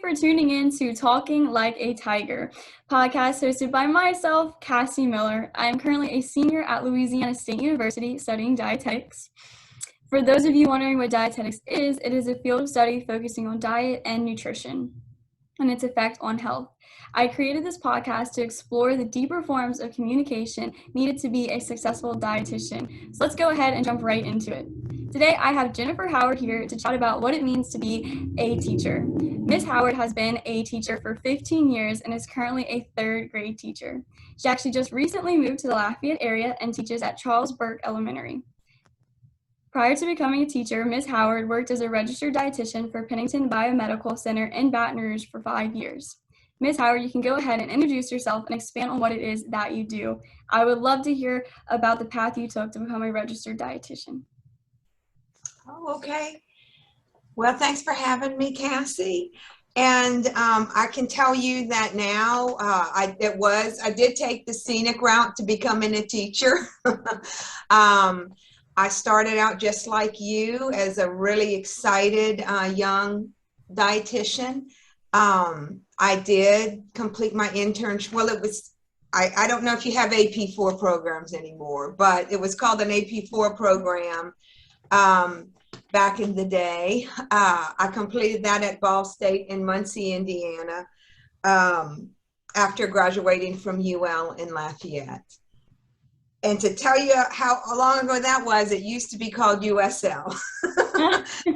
for tuning in to Talking Like a Tiger, podcast hosted by myself, Cassie Miller. I am currently a senior at Louisiana State University studying dietetics. For those of you wondering what dietetics is, it is a field of study focusing on diet and nutrition and its effect on health. I created this podcast to explore the deeper forms of communication needed to be a successful dietitian. So let's go ahead and jump right into it. Today, I have Jennifer Howard here to chat about what it means to be a teacher. Ms. Howard has been a teacher for 15 years and is currently a third grade teacher. She actually just recently moved to the Lafayette area and teaches at Charles Burke Elementary. Prior to becoming a teacher, Ms. Howard worked as a registered dietitian for Pennington Biomedical Center in Baton Rouge for 5 years. Ms. Howard, you can go ahead and introduce yourself and expand on what it is that you do. I would love to hear about the path you took to become a registered dietitian. Oh, okay. Well, thanks for having me, Cassie. And I can tell you that now I did take the scenic route to becoming a teacher. I started out just like you as a really excited young dietitian. I did complete my internship. Well, I don't know if you have AP4 programs anymore, but it was called an AP4 program back in the day. I completed that at Ball State in Muncie, Indiana, after graduating from UL in Lafayette. And to tell you how long ago that was, it used to be called USL.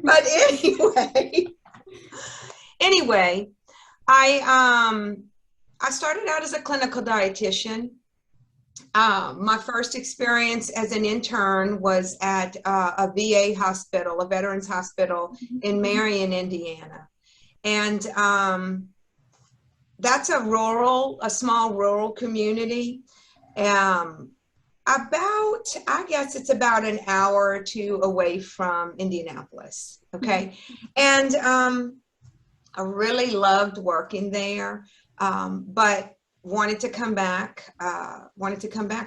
But anyway, I started out as a clinical dietitian. My first experience as an intern was at a VA hospital, a veterans hospital in Marion, Indiana. And that's a small rural community. I guess it's about an hour or two away from Indianapolis, okay? And I really loved working there, but wanted to come back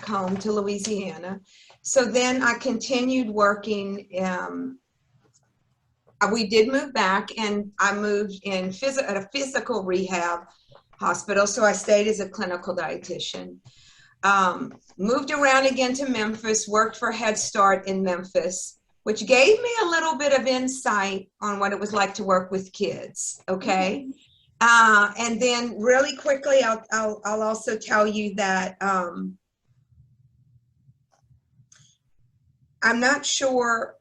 home to Louisiana. So then I continued working. We did move back, and I moved at a physical rehab hospital, so I stayed as a clinical dietitian. Moved around again to Memphis, worked for Head Start in Memphis, which gave me a little bit of insight on what it was like to work with kids, okay? And then really quickly, I'll also tell you that I'm not sure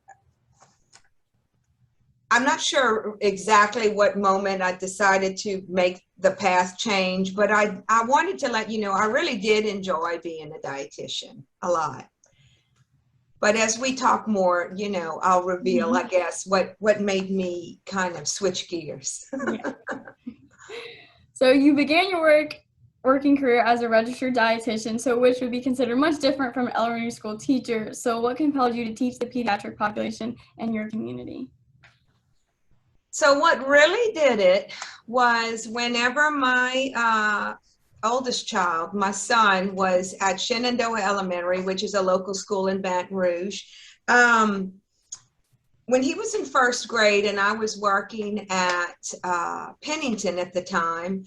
exactly what moment I decided to make the path change, but I wanted to let you know I really did enjoy being a dietitian a lot. But as we talk more, I'll reveal, I guess, what made me kind of switch gears. Yeah. So you began your working career as a registered dietitian, so which would be considered much different from an elementary school teacher. So what compelled you to teach the pediatric population in your community? So what really did it was whenever my oldest child, my son, was at Shenandoah Elementary, which is a local school in Baton Rouge. When he was in first grade and I was working at Pennington at the time,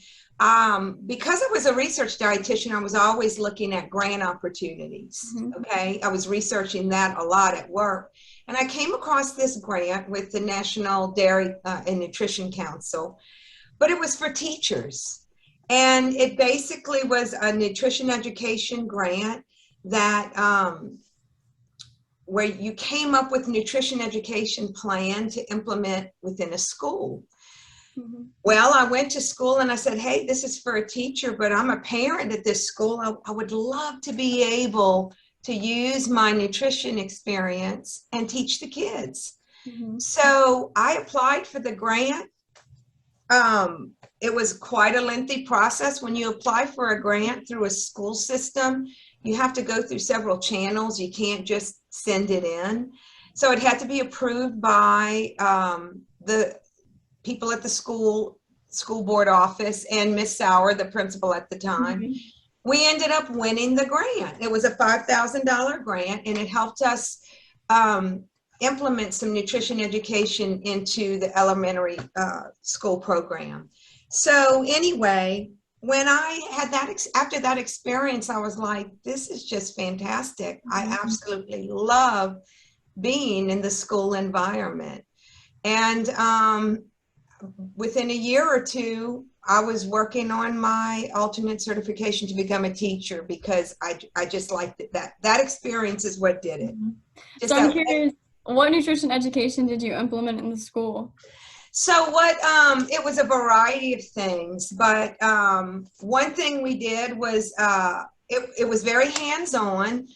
because I was a research dietitian, I was always looking at grant opportunities, okay? I was researching that a lot at work. And I came across this grant with the National Dairy and Nutrition Council, but it was for teachers. And it basically was a nutrition education grant that where you came up with a nutrition education plan to implement within a school. Well, I went to school and I said, hey, this is for a teacher, but I'm a parent at this school. I would love to be able to use my nutrition experience and teach the kids. So I applied for the grant. It was quite a lengthy process. When you apply for a grant through a school system, you have to go through several channels. You can't just send it in. So it had to be approved by the people at the school board office and Miss Sauer, the principal at the time. We ended up winning the grant. It was a $5,000 grant, and it helped us implement some nutrition education into the elementary school program. So anyway, when I had that, after that experience, I was like, this is just fantastic. I absolutely love being in the school environment. And within a year or two, I was working on my alternate certification to become a teacher because I just liked it. That experience is what did it. So I'm curious, what nutrition education did you implement in the school? So it was a variety of things, but one thing we did was it was very hands-on.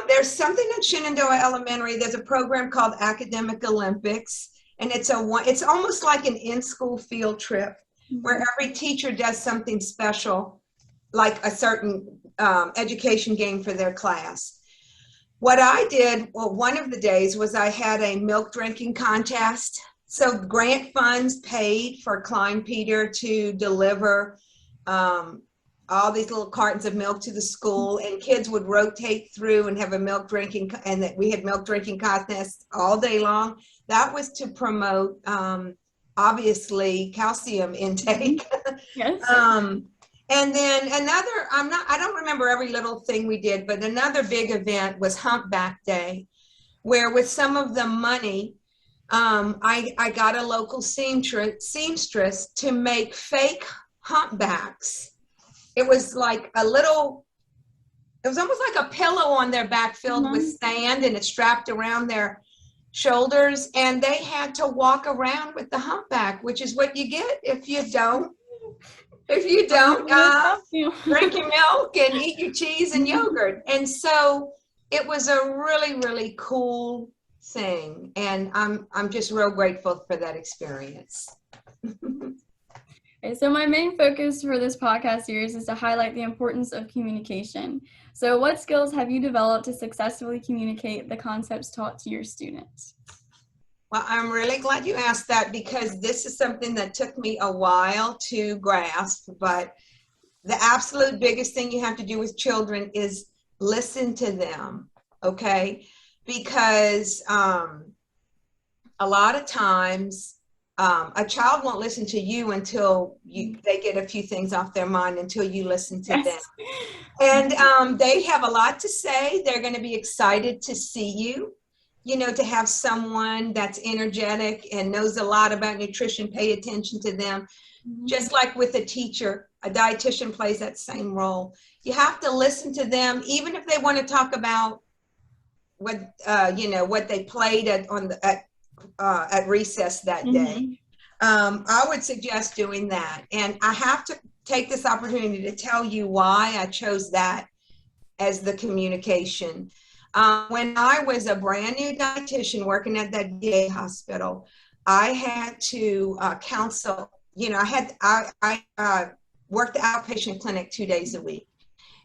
There's something at Shenandoah Elementary. There's a program called Academic Olympics, and it's almost like an in-school field trip where every teacher does something special, like a certain education game for their class. What I did, well, one of the days was I had a milk drinking contest. So grant funds paid for Klein Peter to deliver all these little cartons of milk to the school, and kids would rotate through and have a milk drinking, and that we had milk drinking contests all day long. That was to promote, obviously, calcium intake. Yes. And then I don't remember every little thing we did, but another big event was Humpback Day, where with some of the money, I got a local seamstress to make fake humpbacks. It was like it was almost like a pillow on their back filled with sand, and it strapped around their shoulders, and they had to walk around with the humpback, which is what you get if you don't drink your milk and eat your cheese and yogurt. And so it was a really, really cool thing, and I'm just real grateful for that experience. Okay, so my main focus for this podcast series is to highlight the importance of communication. So what skills have you developed to successfully communicate the concepts taught to your students? Well, I'm really glad you asked that, because this is something that took me a while to grasp, but the absolute biggest thing you have to do with children is listen to them, okay? Because a lot of times a child won't listen to you until they get a few things off their mind, until you listen to them. And they have a lot to say. They're going to be excited to see you, to have someone that's energetic and knows a lot about nutrition, pay attention to them. Just like with a teacher, a dietitian plays that same role. You have to listen to them, even if they want to talk about what they played at recess that day. I would suggest doing that. And I have to take this opportunity to tell you why I chose that as the communication. When I was a brand new dietitian working at that VA hospital, I had to counsel. I worked the outpatient clinic 2 days a week,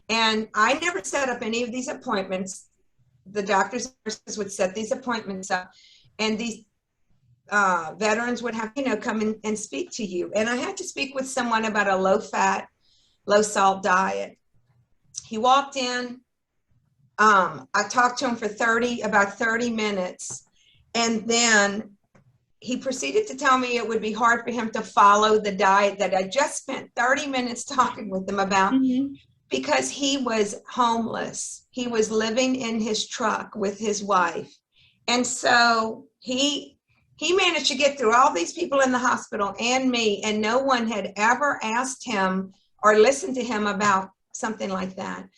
and I never set up any of these appointments. The doctors and nurses would set these appointments up, and these veterans would have come in and speak to you. And I had to speak with someone about a low-fat, low-salt diet. He walked in. I talked to him for about 30 minutes, and then he proceeded to tell me it would be hard for him to follow the diet that I just spent 30 minutes talking with him about, because he was homeless. He was living in his truck with his wife. And so he managed to get through all these people in the hospital and me, and no one had ever asked him or listened to him about something like that.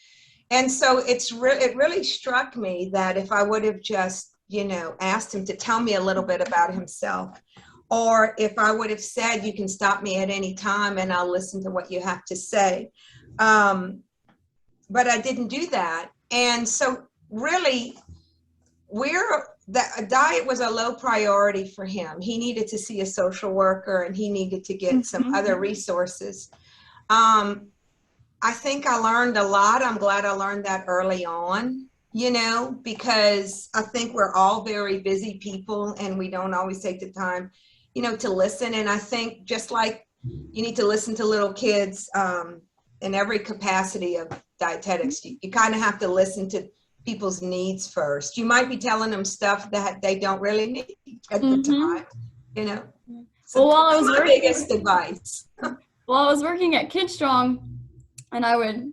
And so it really struck me that if I would have just, asked him to tell me a little bit about himself, or if I would have said, you can stop me at any time and I'll listen to what you have to say. But I didn't do that. And so really, a diet was a low priority for him. He needed to see a social worker, and he needed to get some other resources. I think I learned a lot. I'm glad I learned that early on, because I think we're all very busy people, and we don't always take the time, to listen. And I think just like you need to listen to little kids in every capacity of dietetics, you kind of have to listen to people's needs first. You might be telling them stuff that they don't really need at the time, So well, while I was my biggest advice. While I was working at Kid Strong, and I would,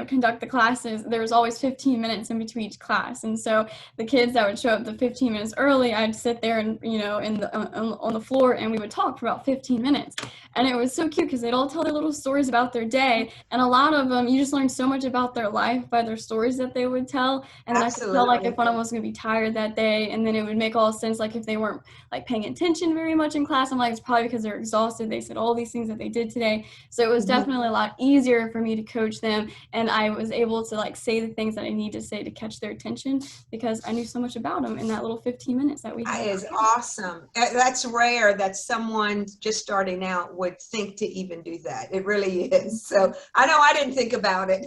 conduct the classes, there was always 15 minutes in between each class. And so the kids that would show up the 15 minutes early, I'd sit there and, on the floor, and we would talk for about 15 minutes. And it was so cute because they'd all tell their little stories about their day. And a lot of them, you just learned so much about their life by their stories that they would tell. And then I could tell, like, if one of them was going to be tired that day. And then it would make all sense, like, if they weren't, like, paying attention very much in class. I'm like, it's probably because they're exhausted. They said all these things that they did today. So it was definitely a lot easier for me to coach them, and I was able to, like, say the things that I need to say to catch their attention because I knew so much about them in that little 15 minutes that we had. That is awesome. That's rare that someone just starting out would think to even do that. It really is. So I know I didn't think about it.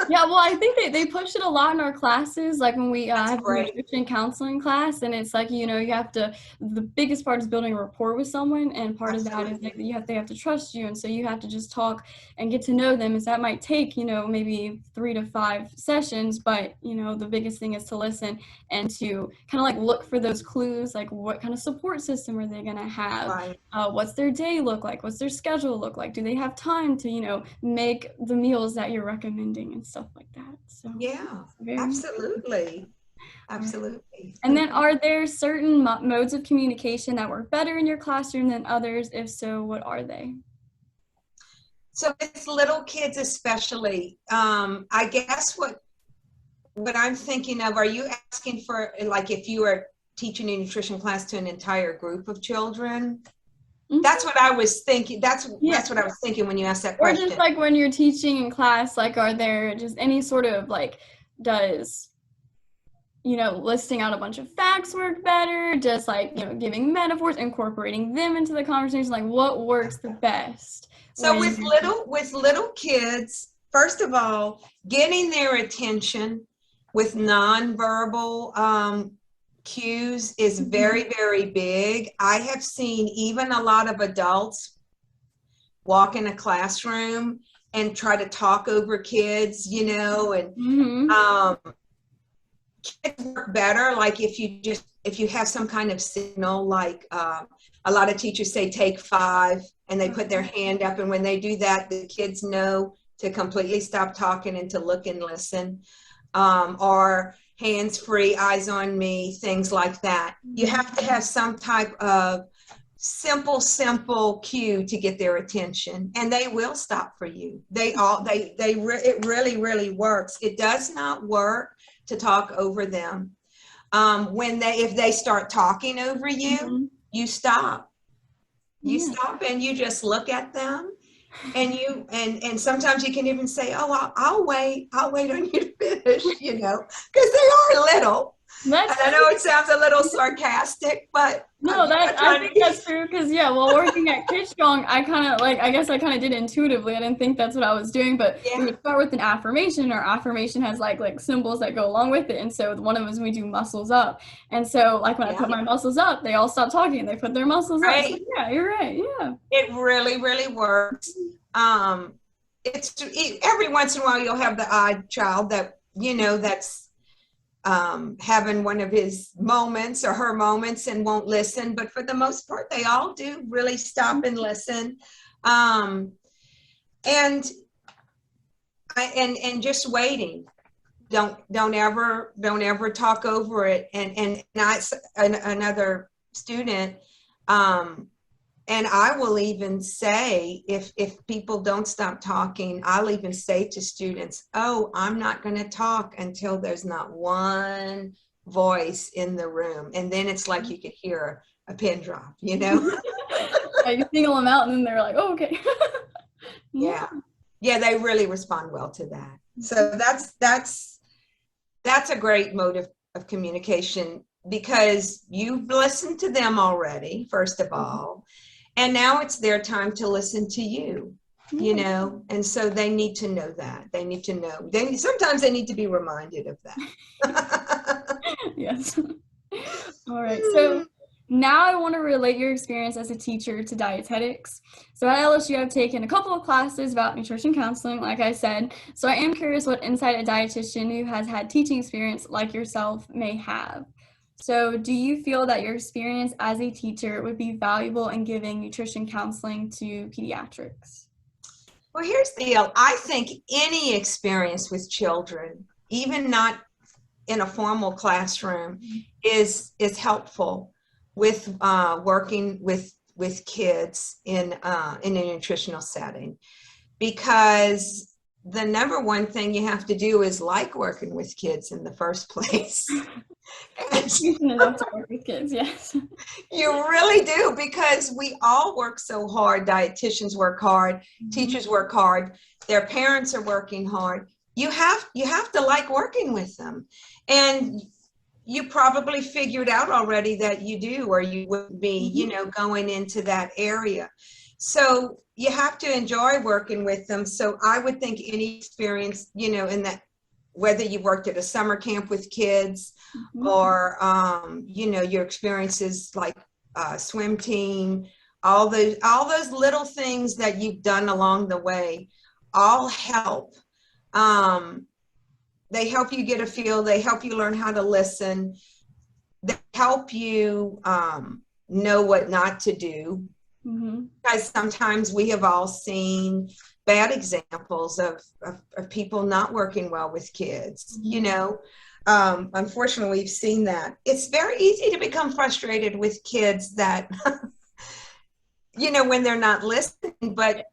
Yeah, well, I think they push it a lot in our classes, like when we have a nutrition counseling class, and it's like, you have to, the biggest part is building a rapport with someone, and part of that is like they have to trust you, and so you have to just talk and get to know them, and that might take, maybe 3 to 5 sessions, but, the biggest thing is to listen and to kind of like look for those clues, like what kind of support system are they going to have? Right. What's their day look like? What's their schedule look like? Do they have time to, make the meals that you're recommending and stuff like that? So yeah, absolutely. Absolutely. And then are there certain modes of communication that work better in your classroom than others? If so, what are they? So with little kids especially, I guess what I'm thinking of, are you asking for, like, if you were teaching a nutrition class to an entire group of children? Mm-hmm. That's what I was thinking. That's what I was thinking when you asked that question. Or just like when you're teaching in class, like, are there just any sort of, like, does, listing out a bunch of facts work better? Just like, giving metaphors, incorporating them into the conversation, like what works the best? So with little kids, first of all, getting their attention with nonverbal cues is very, very big. I have seen even a lot of adults walk in a classroom and try to talk over kids, and kids work better, like if you have some kind of signal, like a lot of teachers say take 5 and they put their hand up, and when they do that, the kids know to completely stop talking and to look and listen, or hands free, eyes on me, things like that. You have to have some type of simple cue to get their attention, and they will stop for you. It really works. It does not work to talk over them. If they start talking over you, you stop. You stop and you just look at them, and and sometimes you can even say, "Oh, I'll wait on you to finish," because they are little. And I know it sounds a little sarcastic, but no, I think that's true. Because while working at Kid Strong, I guess I kind of did it intuitively. I didn't think that's what I was doing, but we would start with an affirmation. Our affirmation has like symbols that go along with it, and so one of them is we do muscles up. And so like when I put my muscles up, they all stop talking and they put their muscles up. So, yeah, you're right. Yeah, it really works. It's every once in a while you'll have the odd child that that's having one of his moments or her moments and won't listen, but for the most part they all do really stop and listen, and just waiting. Don't ever talk over it. And another student, and I will even say, if people don't stop talking, I'll even say to students, "Oh, I'm not going to talk until there's not one voice in the room." And then it's like you could hear a pin drop, You single them out and then they're like, "Oh, okay." Yeah, they really respond well to that. So that's a great mode of communication, because you've listened to them already, first of all. And now it's their time to listen to you, and so they need to know that. They need to know. Sometimes they need to be reminded of that. Yes. All right. So now I want to relate your experience as a teacher to dietetics. So at LSU, I've taken a couple of classes about nutrition counseling, like I said. So I am curious what insight a dietitian who has had teaching experience like yourself may have. So do you feel that your experience as a teacher would be valuable in giving nutrition counseling to pediatrics? Well, here's the deal. I think any experience with children, even not in a formal classroom, is helpful with working with kids in a nutritional setting, because the number one thing you have to do is like working with kids in the first place. Enough to work with kids, yes. You really do, because we all work so hard. Dietitians work hard, teachers work hard, their parents are working hard. You have to like working with them. And you probably figured out already that you do, or you wouldn't be, going into that area. So you have to enjoy working with them. So I would think any experience, in that, whether you worked at a summer camp with kids or, your experiences like swim team, all those little things that you've done along the way, all help. They help you get a feel. They help you learn how to listen. They help you know what not to do. Because sometimes we have all seen bad examples of people not working well with kids. Unfortunately, we've seen that. It's very easy to become frustrated with kids that, when they're not listening, but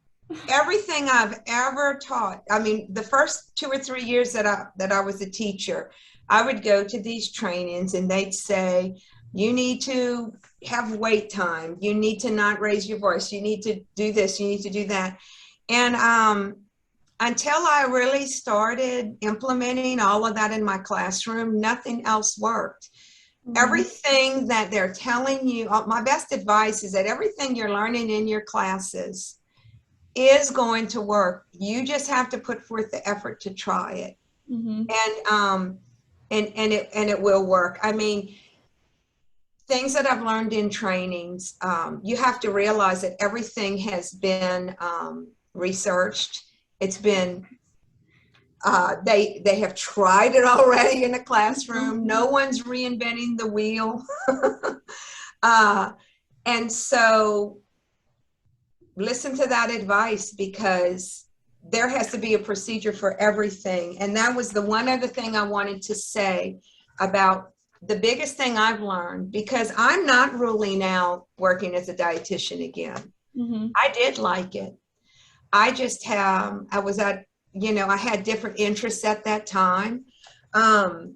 everything I've ever taught, I mean, the first 2 or 3 years that I was a teacher, I would go to these trainings and they'd say, you need to have wait time. You need to not raise your voice. You need to do this. You need to do that. And until I really started implementing all of that in my classroom, nothing else worked. Everything that they're telling you, my best advice is that everything you're learning in your classes is going to work. You just have to put forth the effort to try it. And it will work. I mean, things that I've learned in trainings, you have to realize that everything has been researched. It's been, they have tried it already in a classroom. No one's reinventing the wheel. And so listen to that advice, because there has to be a procedure for everything. And that was the one other thing I wanted to say about the biggest thing I've learned, because I'm not ruling out working as a dietitian again. I did like it. I just have, I was at, I had different interests at that time. But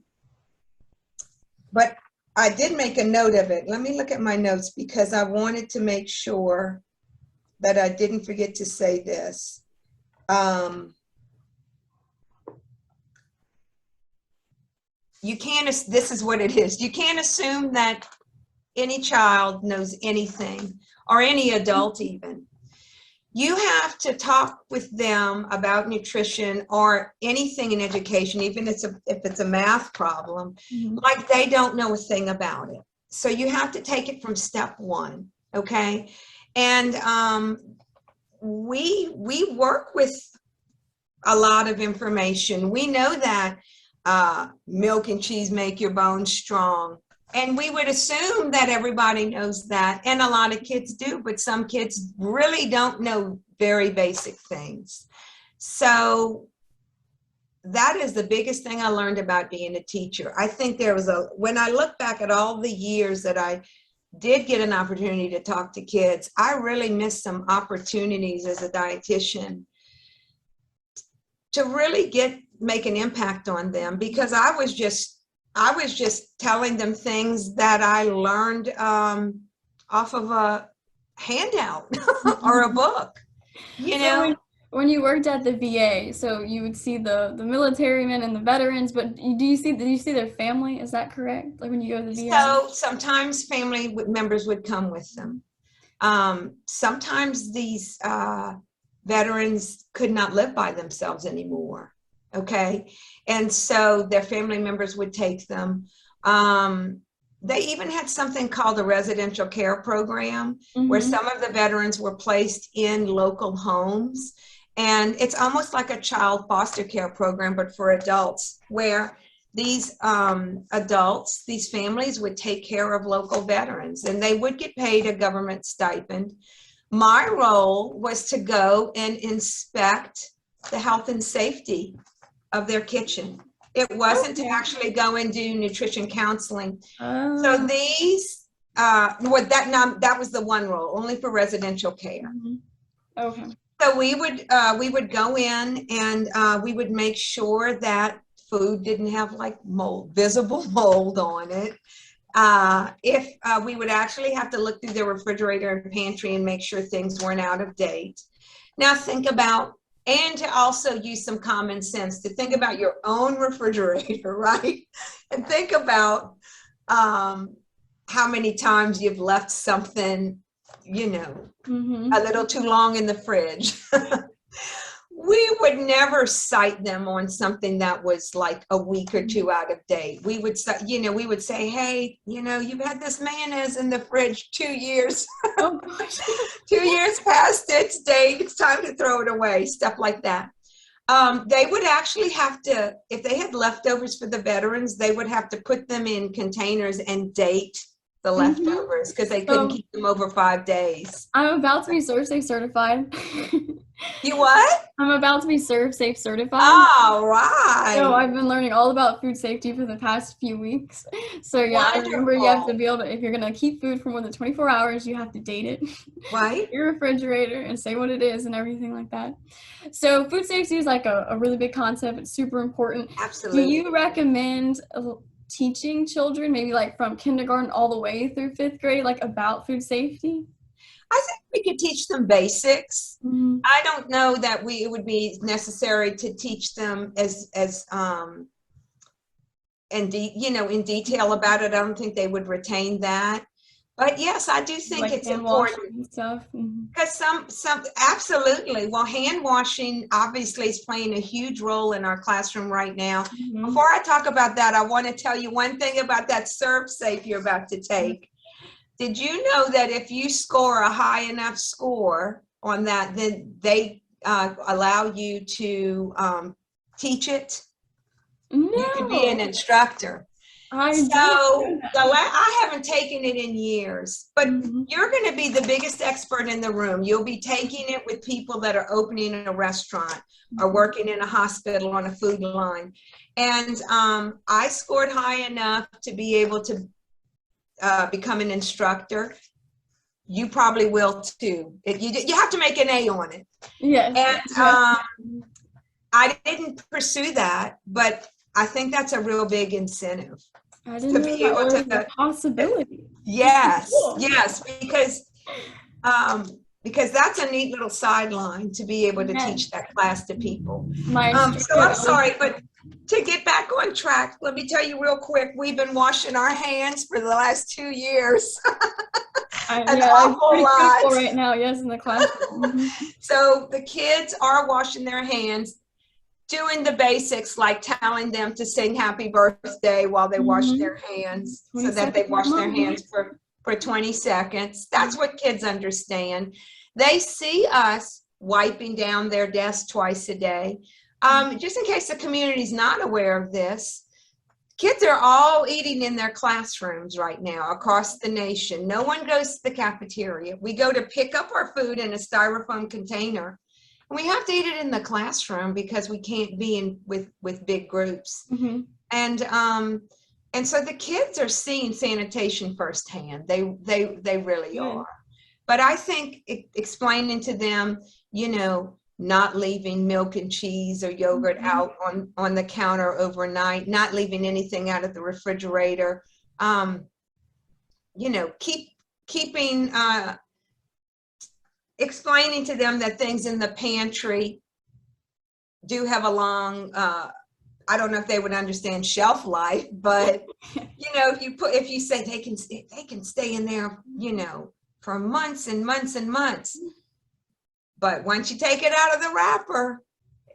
I did make a note of it. Let me look at my notes, because I wanted to make sure that I didn't forget to say this. You can't, this is what it is. You can't assume that any child knows anything, or any adult even. You have to talk with them about nutrition or anything in education, even if it's a math problem, like they don't know a thing about it. So you have to take it from step one, okay? And we work with a lot of information. We know that milk and cheese make your bones strong. And we would assume that everybody knows that, and a lot of kids do, but some kids really don't know very basic things. So that is the biggest thing I learned about being a teacher. I think there was when I look back at all the years that I did get an opportunity to talk to kids, I really missed some opportunities as a dietitian to really make an impact on them, because I was just telling them things that I learned off of a handout or a book, So when you worked at the VA, so you would see the military men and the veterans, but did you see their family? Is that correct? Like when you go to the VA? So sometimes family members would come with them. Sometimes these veterans could not live by themselves anymore. Okay. And so their family members would take them. They even had something called a residential care program, where some of the veterans were placed in local homes. And it's almost like a child foster care program, but for adults, where these adults, these families would take care of local veterans, and they would get paid a government stipend. my role was to go and inspect the health and safety of their kitchen. It wasn't to actually go and do nutrition counseling. So these, that was the one role, only for residential care. Okay. So we would go in and we would make sure that food didn't have like visible mold on it. If we would actually have to look through the refrigerator and pantry and make sure things weren't out of date. Now think about, and to also use some common sense, to think about your own refrigerator, right? And think about how many times you've left something, you know, a little too long in the fridge. We would never cite them on something that was like a week or two out of date. We would say, hey, you know, you've had this mayonnaise in the fridge 2 years. Oh gosh. 2 years past its date, it's time to throw it away, stuff like that. They would actually have to, if they had leftovers for the veterans, they would have to put them in containers and date the leftovers because they couldn't keep them over 5 days. I'm about to be ServSafe certified. You what? I'm about to be ServSafe certified. All right. So I've been learning all about food safety for the past few weeks. So yeah, Wonderful. I remember you have to be able to, if you're going to keep food for more than 24 hours, you have to date it. Right. Your refrigerator and say what it is and everything like that. So food safety is like a really big concept. It's super important. Absolutely. Do you recommend teaching children, maybe like from kindergarten all the way through 5th grade, like about food safety? I think we could teach them basics. I don't know that it would be necessary to teach them in detail about it. I don't think they would retain that. But yes, I do think like it's hand important and stuff. because some absolutely. Well, hand washing obviously is playing a huge role in our classroom right now. Before I talk about that, I want to tell you one thing about that ServSafe you're about to take. Did you know that if you score a high enough score on that, then they allow you to teach it? No. You could be an instructor. I haven't taken it in years, but you're going to be the biggest expert in the room. You'll be taking it with people that are opening a restaurant or working in a hospital on a food line. And I scored high enough to be able to become an instructor. You probably will too. You have to make an A on it. Yes. And I didn't pursue that, but I think that's a real big incentive. I didn't know that was a possibility. Yes, cool. Yes, because that's a neat little sideline to be able to teach that class to people. So I'm sorry, but to get back on track, let me tell you real quick, we've been washing our hands for the last 2 years. An awful lot right now, yes, in the classroom. So the kids are washing their hands, doing the basics like telling them to sing happy birthday while they wash their hands, so that they wash their hands for 20 seconds. That's what kids understand. They see us wiping down their desk twice a day. Just in case the community's not aware of this, kids are all eating in their classrooms right now across the nation. No one goes to the cafeteria. We go to pick up our food in a styrofoam container. We have to eat it in the classroom because we can't be with big groups. And so the kids are seeing sanitation firsthand. They really are. But I think explaining to them, not leaving milk and cheese or yogurt out on the counter overnight, not leaving anything out of the refrigerator, keeping explaining to them that things in the pantry do have a long, I don't know if they would understand shelf life, but if you say they can stay in there, for months and months and months. But once you take it out of the wrapper,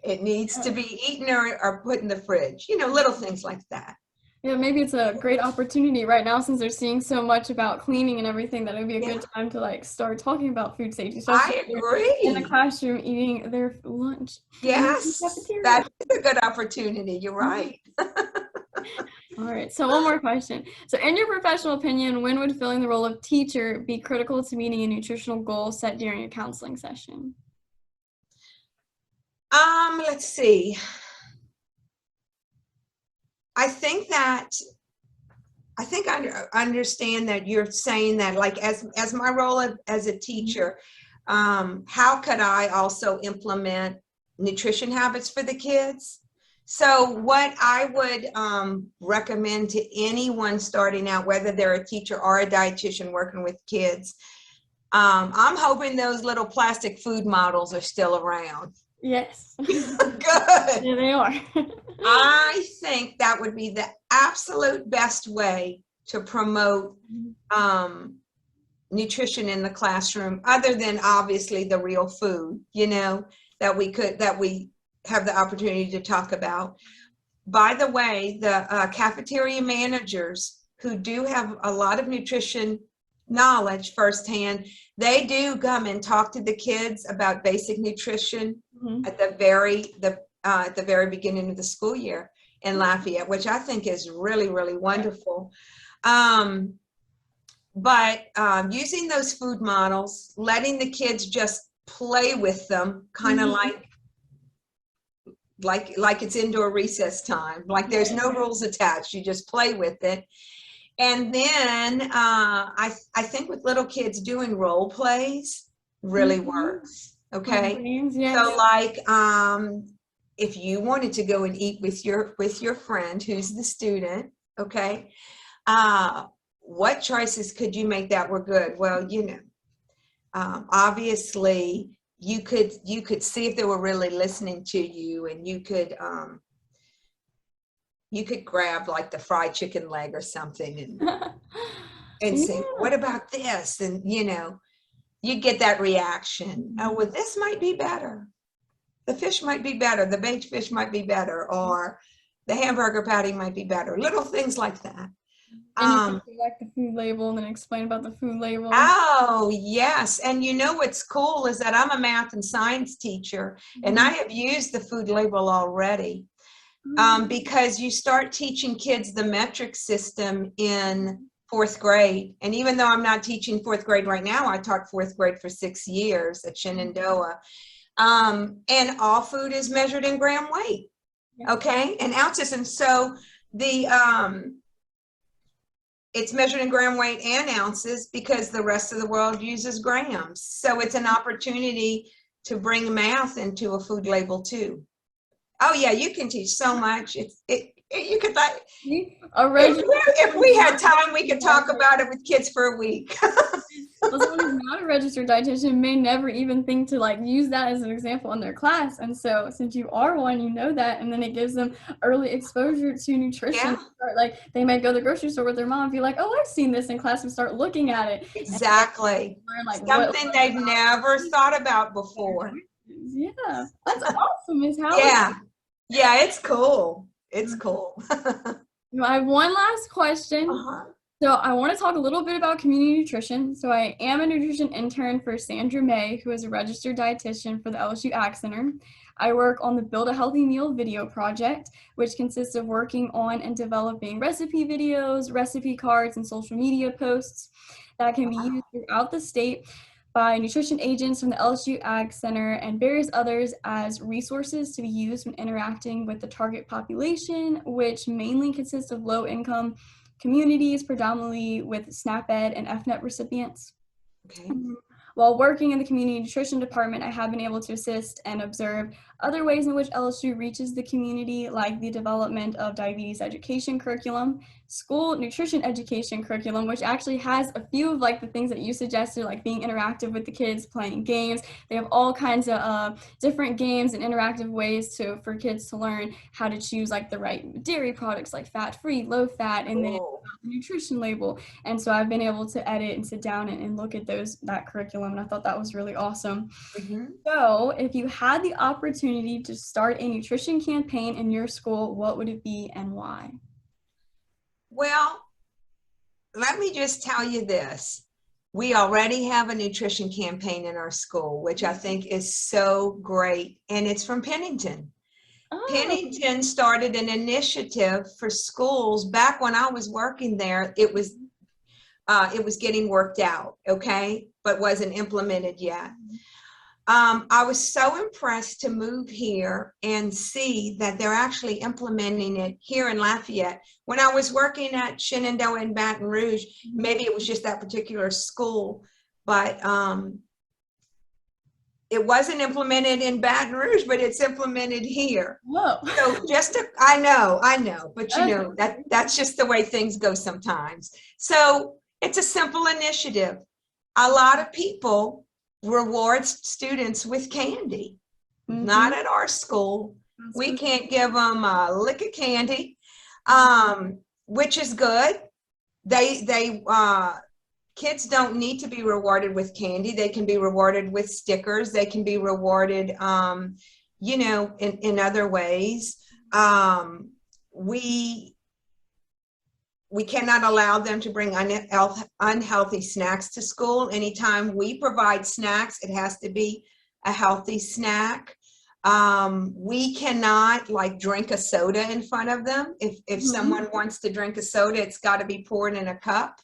it needs to be eaten or put in the fridge, little things like that. Yeah, maybe it's a great opportunity right now since they're seeing so much about cleaning and everything that it would be a good time to start talking about food safety. I agree. In the classroom eating their lunch. Yes, that is a good opportunity. You're right. All right, so one more question. So in your professional opinion, when would filling the role of teacher be critical to meeting a nutritional goal set during a counseling session? Let's see. I think I understand that you're saying that, like, as my role as a teacher, how could I also implement nutrition habits for the kids? So what I would recommend to anyone starting out, whether they're a teacher or a dietitian working with kids, I'm hoping those little plastic food models are still around. Yes. Good. Yeah, they are. I think that would be the absolute best way to promote nutrition in the classroom, other than obviously the real food, that we have the opportunity to talk about. By the way, the cafeteria managers, who do have a lot of nutrition knowledge firsthand, they do come and talk to the kids about basic nutrition at the very beginning of the school year in Lafayette, which I think is really, really wonderful. But using those food models, letting the kids just play with them, kind of like it's indoor recess time, like there's no rules attached, you just play with it. And then I think with little kids, doing role plays really works. Okay. Yes. So like if you wanted to go and eat with your friend who's the student, okay, what choices could you make that were good? Well, obviously you could see if they were really listening to you, and you could grab like the fried chicken leg or something and say, what about this? And you get that reaction. Oh, well, this might be better. The fish might be better. The baked fish might be better, or the hamburger patty might be better. Little things like that. And you could like the food label and then explain about the food label. Oh, yes. And what's cool is that I'm a math and science teacher, and I have used the food label already. Because you start teaching kids the metric system in 4th grade. And even though I'm not teaching 4th grade right now, I taught 4th grade for 6 years at Shenandoah. And all food is measured in gram weight, okay, and ounces. And so it's measured in gram weight and ounces because the rest of the world uses grams. So it's an opportunity to bring math into a food label too. Oh yeah, you can teach so much. You could like, if we had time, we could talk about it with kids for a week. Someone who's not a registered dietitian may never even think to like use that as an example in their class. And so since you are one, you know that, and then it gives them early exposure to nutrition. Yeah. Like they might go to the grocery store with their mom and be like, oh, I've seen this in class, and start looking at it. Exactly. Learn, like, something they've never thought about before. Yeah, that's awesome. Is how yeah, it's cool. It's cool. I have one last question. So I want to talk a little bit about community nutrition. So I am a nutrition intern for Sandra May, who is a registered dietitian for the LSU Ag Center. I work on the Build a Healthy Meal video project, which consists of working on and developing recipe videos, recipe cards, and social media posts that can be used throughout the state by nutrition agents from the LSU Ag Center and various others as resources to be used when interacting with the target population, which mainly consists of low-income communities, predominantly with SNAP Ed and FNET recipients. Okay. While working in the community nutrition department, I have been able to assist and observe other ways in which LSU reaches the community, like the development of diabetes education curriculum, school nutrition education curriculum, which actually has a few of like the things that you suggested, like being interactive with the kids, playing games. They have all kinds of different games and interactive ways for kids to learn how to choose like the right dairy products, like fat-free, low-fat, and then the nutrition label. And so I've been able to edit and sit down and look at that curriculum, and I thought that was really awesome. So if you had the opportunity to start a nutrition campaign in your school, what would it be and why? Well, let me just tell you this. We already have a nutrition campaign in our school, which I think is so great, and it's from Pennington. Oh. Pennington started an initiative for schools back when I was working there. It was getting worked out, okay, but wasn't implemented yet. I was so impressed to move here and see that they're actually implementing it here in Lafayette. When I was working at Shenandoah and Baton Rouge, maybe it was just that particular school, but it wasn't implemented in Baton Rouge, but it's implemented here. Whoa. So I know, but you know, that's just the way things go sometimes. So it's a simple initiative. A lot of people reward students with candy. Not at our school. We can't give them a lick of candy, which is good. Kids don't need to be rewarded with candy. They can be rewarded with stickers. They can be rewarded, you know, in other ways. We cannot allow them to bring unhealthy snacks to school. Anytime we provide snacks, it has to be a healthy snack. We cannot like drink a soda in front of them. If someone wants to drink a soda, it's got to be poured in a cup.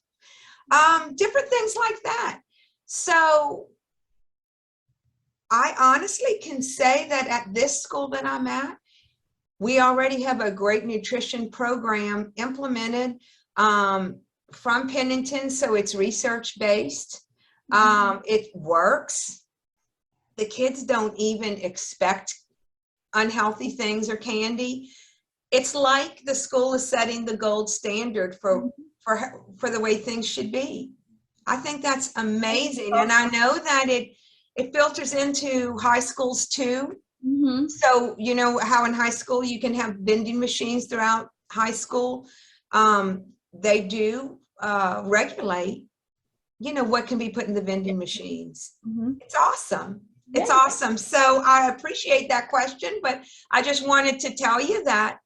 Different things like that. So I honestly can say that at this school that I'm at, we already have a great nutrition program implemented from Pennington, so it's research-based. It works. The kids don't even expect unhealthy things or candy. It's like the school is setting the gold standard for the way things should be. I think that's amazing, and I know that it filters into high schools too. So you know how in high school you can have vending machines throughout high school. They do regulate, you know, what can be put in the vending machines. It's awesome. It's awesome. So I appreciate that question, but I just wanted to tell you that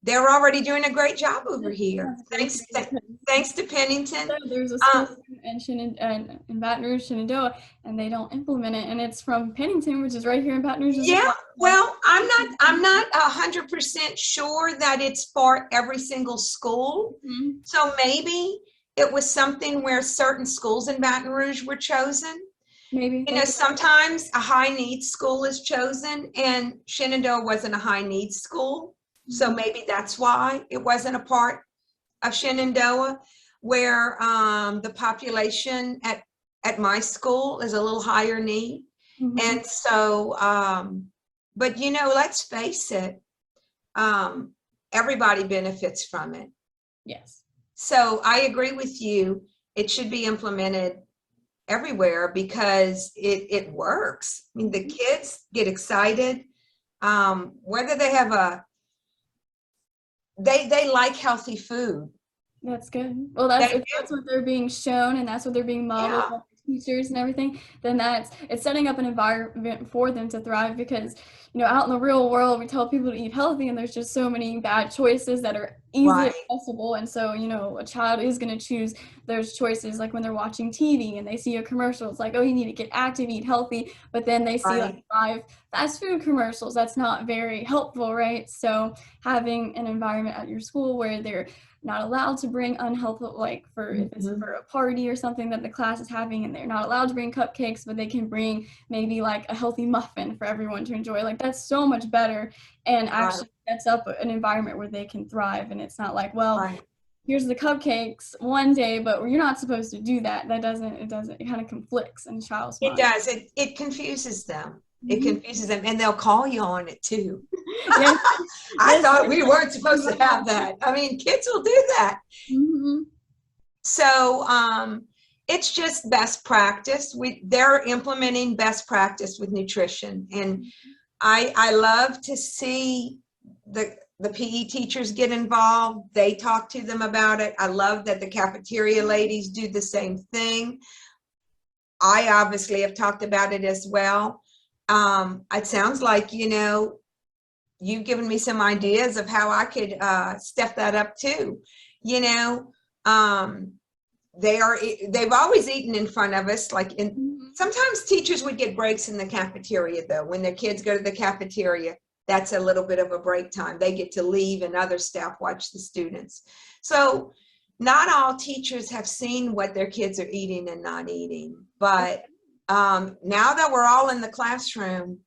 they're already doing a great job over here. Thanks to Pennington. There's a school in Baton Rouge, Shenandoah, and they don't implement it, and it's from Pennington, which is right here in Baton Rouge. Yeah, well, I'm not 100% sure that it's for every single school. So maybe it was something where certain schools in Baton Rouge were chosen. Maybe. You know, sometimes a high needs school is chosen, and Shenandoah wasn't a high needs school. So maybe that's why it wasn't a part of Shenandoah, where the population at my school is a little higher need. And so, but you know, let's face it, everybody benefits from it. Yes. So I agree with you. It should be implemented everywhere because it works. I mean, the kids get excited, whether they have they like healthy food. That's good. Well, that's what they're being shown, and that's what they're being modeled by teachers and everything. Then it's setting up an environment for them to thrive, because you know, out in the real world, we tell people to eat healthy, and there's just so many bad choices that are easily accessible. And so, you know, a child is going to choose those choices, like when they're watching TV and they see a commercial, it's like, oh, you need to get active, eat healthy, but then they see like 5 fast food commercials. That's not very helpful, right? So having an environment at your school where they're not allowed to bring unhealthy, like if it's for a party or something that the class is having, and they're not allowed to bring cupcakes, but they can bring maybe like a healthy muffin for everyone to enjoy. Like, that's so much better, and actually sets up an environment where they can thrive. And it's not like, well, here's the cupcakes one day, but you're not supposed to do that. It kind of conflicts in a child's mind. It does. It confuses them. It confuses them, and they'll call you on it too. I thought we weren't supposed to have that. I mean, kids will do that. So it's just best practice. They're implementing best practice with nutrition, and I love to see the PE teachers get involved. They talk to them about it. I love that the cafeteria ladies do the same thing. I obviously have talked about it as well. It sounds like, you know, you've given me some ideas of how I could step that up too. You know, they've always eaten in front of us, like Sometimes teachers would get breaks in the cafeteria, though. When their kids go to the cafeteria, that's a little bit of a break time. They get to leave and other staff watch the students. So not all teachers have seen what their kids are eating and not eating. But now that we're all in the classroom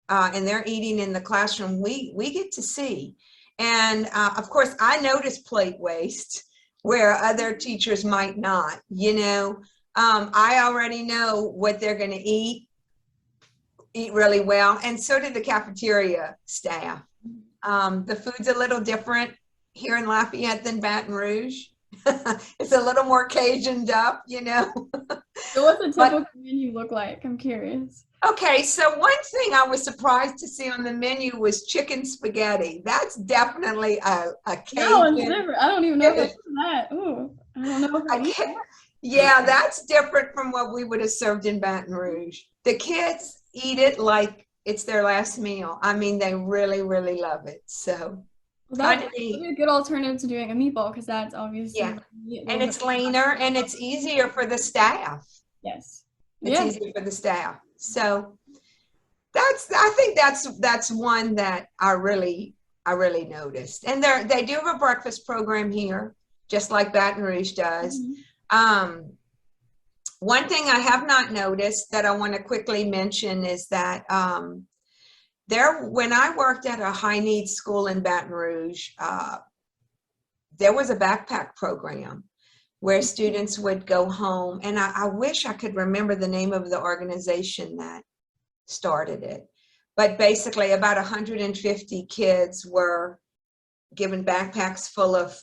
and they're eating in the classroom, we get to see. And of course, I notice plate waste where other teachers might not. I already know what they're going to eat really well, and so did the cafeteria staff. The food's a little different here in Lafayette than Baton Rouge. It's a little more Cajuned up, So what's a typical menu look like? I'm curious. Okay, so one thing I was surprised to see on the menu was chicken spaghetti. That's definitely a Cajun. No, it's different. I don't even know if it's that. Ooh, I don't know if I Yeah, that's different from what we would have served in Baton Rouge. The kids eat it like it's their last meal. I mean, they really, really love it. So that would be a good alternative to doing a meatball, because that's obviously and it's leaner and it's easier for the staff. Yes, it's easier for the staff. So I think that's one that I really noticed. And they do have a breakfast program here, just like Baton Rouge does. One thing I have not noticed that I want to quickly mention is that when I worked at a high needs school in Baton Rouge, there was a backpack program where students would go home. And I wish I could remember the name of the organization that started it. But basically about 150 kids were given backpacks full of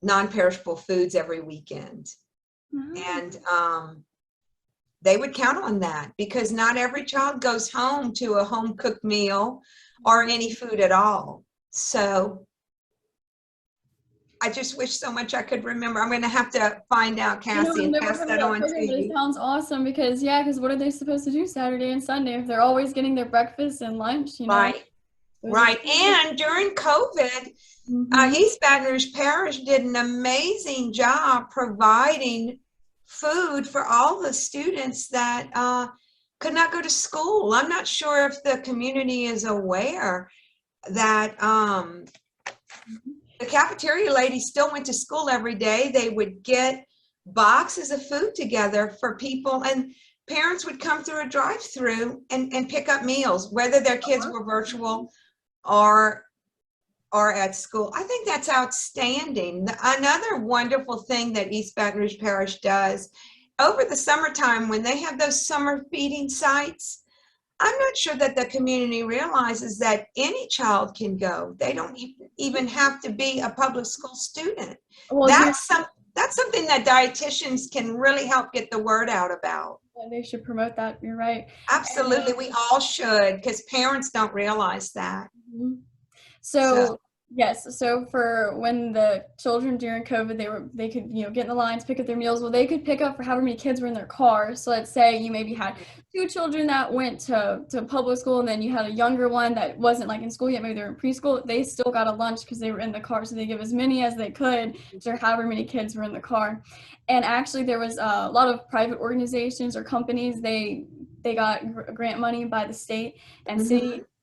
non-perishable foods every weekend. And they would count on that, because not every child goes home to a home cooked meal or any food at all. So I just wish so much I could remember. I'm going to have to find out, Cassie, and pass that on to you. It sounds awesome, because what are they supposed to do Saturday and Sunday if they're always getting their breakfast and lunch? Right. And during COVID, East Baton Rouge Parish did an amazing job providing food for all the students that could not go to school. I'm not sure if the community is aware that the cafeteria ladies still went to school every day. They would get boxes of food together for people, and parents would come through a drive-through and pick up meals, whether their kids were virtual or at school. I think that's outstanding. Another wonderful thing that East Baton Rouge Parish does over the summertime, when they have those summer feeding sites, I'm not sure that the community realizes that any child can go. They don't even have to be a public school student. Well, that's something that dietitians can really help get the word out about. They should promote that. You're right. Absolutely. We all should, because parents don't realize that. So yes, so for when the children during COVID, they could get in the lines, pick up their meals. Well, they could pick up for however many kids were in their car. So let's say you maybe had 2 children that went to public school, and then you had a younger one that wasn't like in school yet, maybe they were in preschool. They still got a lunch because they were in the car. So they give as many as they could to however many kids were in the car. And actually there was a lot of private organizations or companies, they got grant money by the state, and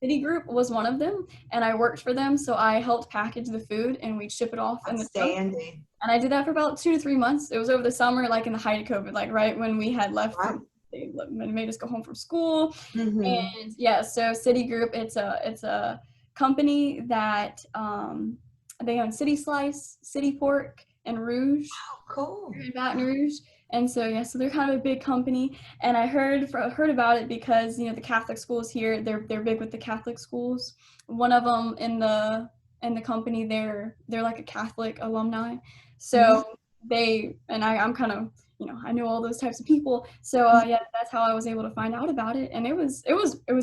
Citigroup was one of them, and I worked for them, so I helped package the food and we'd ship it off in the truck. And I did that for about 2 to 3 months. It was over the summer, like in the height of COVID, like right when we had left. They made us go home from school. And so Citigroup, it's a company that they own City Slice, City Pork, and Rouge. Oh, cool. In Baton Rouge. And so so they're kind of a big company, and I heard about it because the Catholic schools here, they're big with the Catholic schools. One of them in the company, they're like a Catholic alumni, so I'm kind of I know all those types of people, so that's how I was able to find out about it, and it was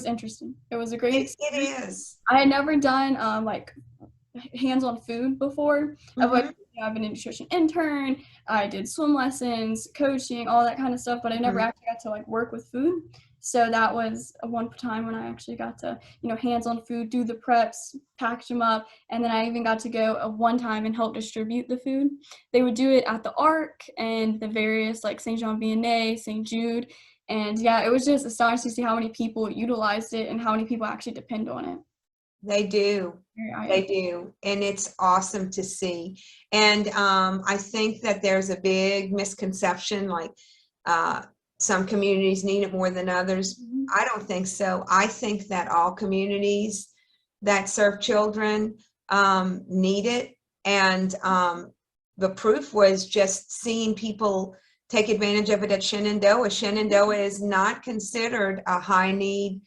interesting. It was a great experience. It is. I had never done like hands-on food before. I've been a nutrition intern, I did swim lessons, coaching, all that kind of stuff, but I never actually got to like work with food. So that was one time when I actually got to, hands-on food, do the preps, package them up, and then I even got to go one time and help distribute the food. They would do it at the Arc and the various like St. Jean Vianney, St. Jude, and yeah, it was just astonishing to see how many people utilized it and how many people actually depend on it. They do. They do. And it's awesome to see. And I think that there's a big misconception, like some communities need it more than others. Mm-hmm. I don't think so. I think that all communities that serve children need it. And the proof was just seeing people take advantage of it at Shenandoah. Shenandoah is not considered a high need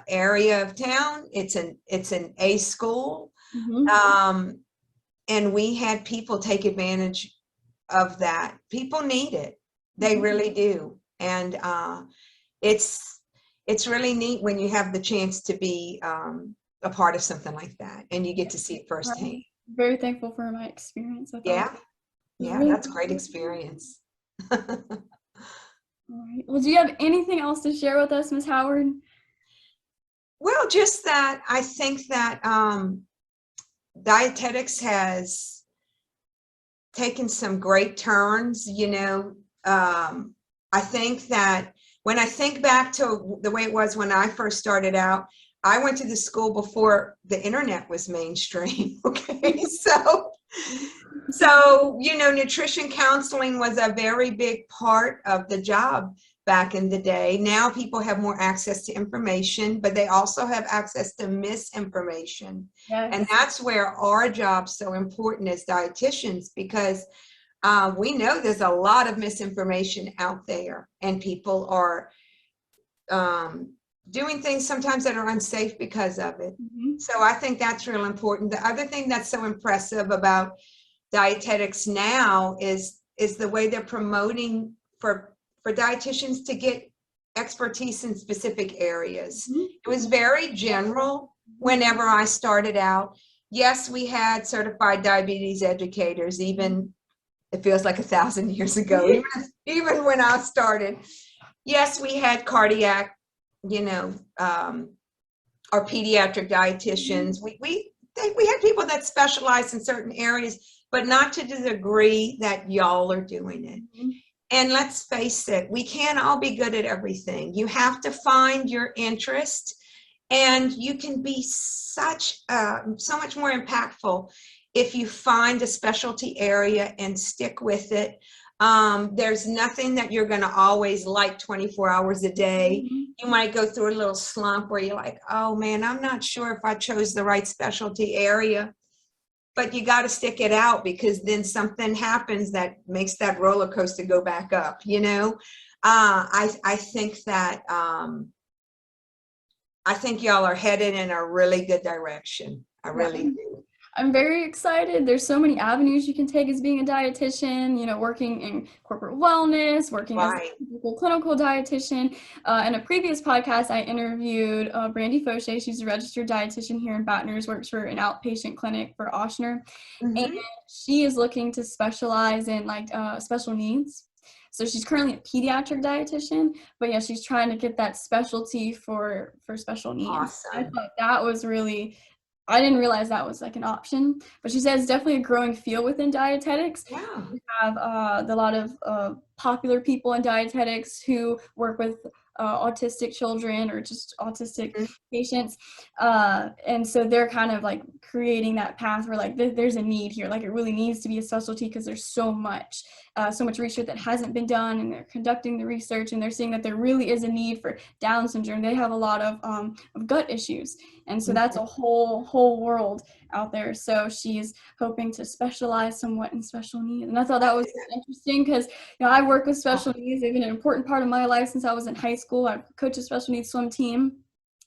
area of town. It's an A school. Mm-hmm. And we had people take advantage of that. People need it. They really do. And it's really neat when you have the chance to be a part of something like that and you get to see it firsthand. I'm very thankful for my experience with that. Yeah, that's a great experience. All right. Well, do you have anything else to share with us, Ms. Howard? Well, just that I think that dietetics has taken some great turns. I think that when I think back to the way it was when I first started out, I went to the school before the internet was mainstream. Okay, so nutrition counseling was a very big part of the job back in the day. Now people have more access to information, but they also have access to misinformation. Yes. And that's where our job's so important as dietitians, because we know there's a lot of misinformation out there, and people are doing things sometimes that are unsafe because of it. Mm-hmm. So I think that's real important. The other thing that's so impressive about dietetics now is the way they're promoting for dietitians to get expertise in specific areas. Mm-hmm. It was very general whenever I started out. Yes, we had certified diabetes educators, even it feels like 1,000 years ago, even when I started. Yes, we had cardiac, our pediatric dietitians. We had people that specialize in certain areas, but not to the degree that y'all are doing it. Mm-hmm. And let's face it, we can't all be good at everything. You have to find your interest, and you can be so much more impactful if you find a specialty area and stick with it. There's nothing that you're going to always like 24 hours a day. Mm-hmm. You might go through a little slump where you're like, oh man, I'm not sure if I chose the right specialty area. But you got to stick it out, because then something happens that makes that roller coaster go back up. I think that I think y'all are headed in a really good direction. I really do. I'm very excited. There's so many avenues you can take as being a dietitian, working in corporate wellness, working as a clinical dietitian. In a previous podcast, I interviewed Brandy Fauché. She's a registered dietitian here in Baton Rouge, works for an outpatient clinic for Ochsner. Mm-hmm. And she is looking to specialize in special needs. So she's currently a pediatric dietitian, but yeah, she's trying to get that specialty for special needs. Awesome. I thought that was really, I didn't realize that was like an option, but she says it's definitely a growing field within dietetics. Yeah. We have a lot of popular people in dietetics who work with autistic children or just autistic patients. And so they're kind of like creating that path where like there's a need here. Like it really needs to be a specialty because there's so much research that hasn't been done, and they're conducting the research, and they're seeing that there really is a need for Down syndrome. They have a lot of gut issues. And so that's a whole world out there. So she's hoping to specialize somewhat in special needs. And I thought that was interesting because, I work with special needs. They've been an important part of my life since I was in high school. I coach a special needs swim team.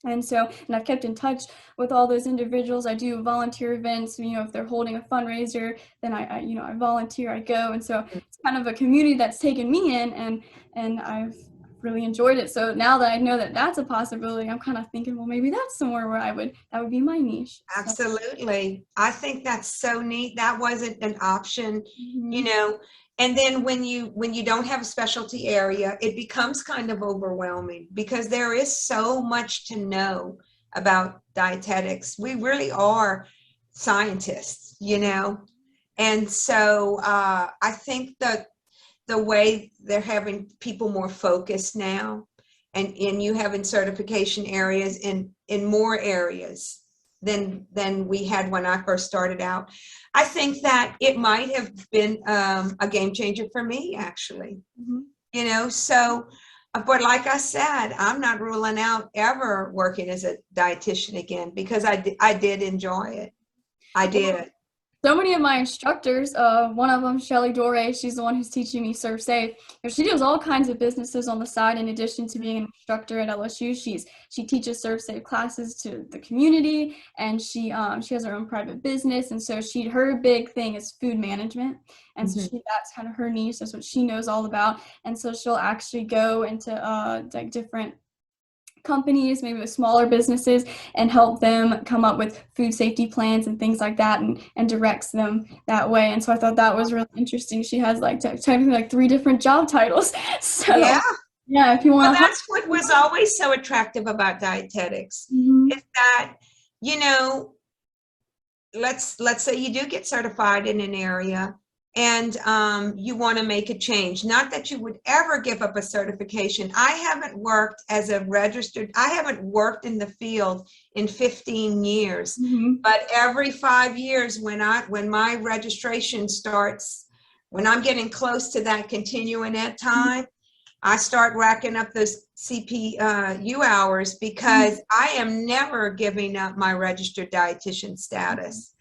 And I've kept in touch with all those individuals. I do volunteer events. If they're holding a fundraiser, then I volunteer, I go. And so it's kind of a community that's taken me in, and I've really enjoyed it. So now that I know that that's a possibility, I'm kind of thinking, well, maybe that's somewhere where that would be my niche. Absolutely. I think that's so neat. That wasn't an option, And then when you don't have a specialty area, it becomes kind of overwhelming because there is so much to know about dietetics. We really are scientists, and so I think that the way they're having people more focused now, and you having certification areas in more areas than we had when I first started out. I think that it might have been a game changer for me, actually. So, but like I said, I'm not ruling out ever working as a dietitian again because I did enjoy it. I did. So many of my instructors, one of them, Shelly Dore, she's the one who's teaching me Serve Safe. She does all kinds of businesses on the side in addition to being an instructor at LSU. She teaches Serve Safe classes to the community, and she has her own private business. And so her big thing is food management, and so that's kind of her niche. That's what she knows all about. And so she'll actually go into like different companies, maybe with smaller businesses, and help them come up with food safety plans and things like that, and directs them that way. And so I thought that was really interesting. She has like technically like 3 different job titles. So yeah, if you want to. That's what was always so attractive about dietetics, is that, let's say you do get certified in an area, and you want to make a change. Not that you would ever give up a certification. I haven't worked in the field in 15 years, but every 5 years when my registration starts, when I'm getting close to that continuing ed time, I start racking up those CPU hours because I am never giving up my registered dietitian status.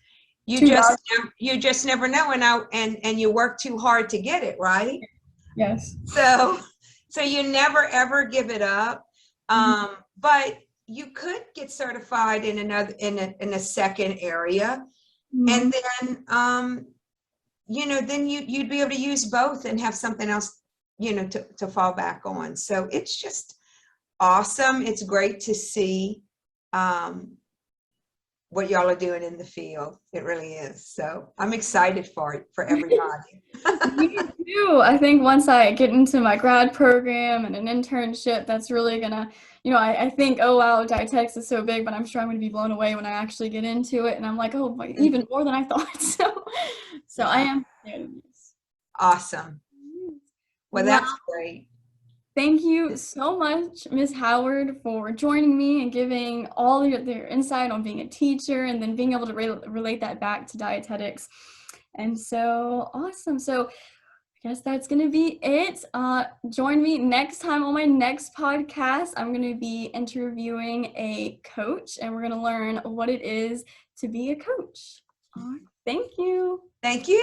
You just never know, and you work too hard to get it, right? Yes. So you never ever give it up. But you could get certified in a second area, and then then you'd be able to use both and have something else to fall back on. So it's just awesome. It's great to see what y'all are doing in the field. It really is. So I'm excited for it, for everybody. Me too. I think once I get into my grad program and an internship, that's really gonna, I think, oh wow, dietetics is so big, but I'm sure I'm gonna be blown away when I actually get into it. And I'm like, oh, even more than I thought. So I am. Awesome. Well, that's great. Thank you so much, Ms. Howard, for joining me and giving all your insight on being a teacher and then being able to relate that back to dietetics. And so awesome. So I guess that's going to be it. Join me next time on my next podcast. I'm going to be interviewing a coach, and we're going to learn what it is to be a coach. Thank you. Thank you.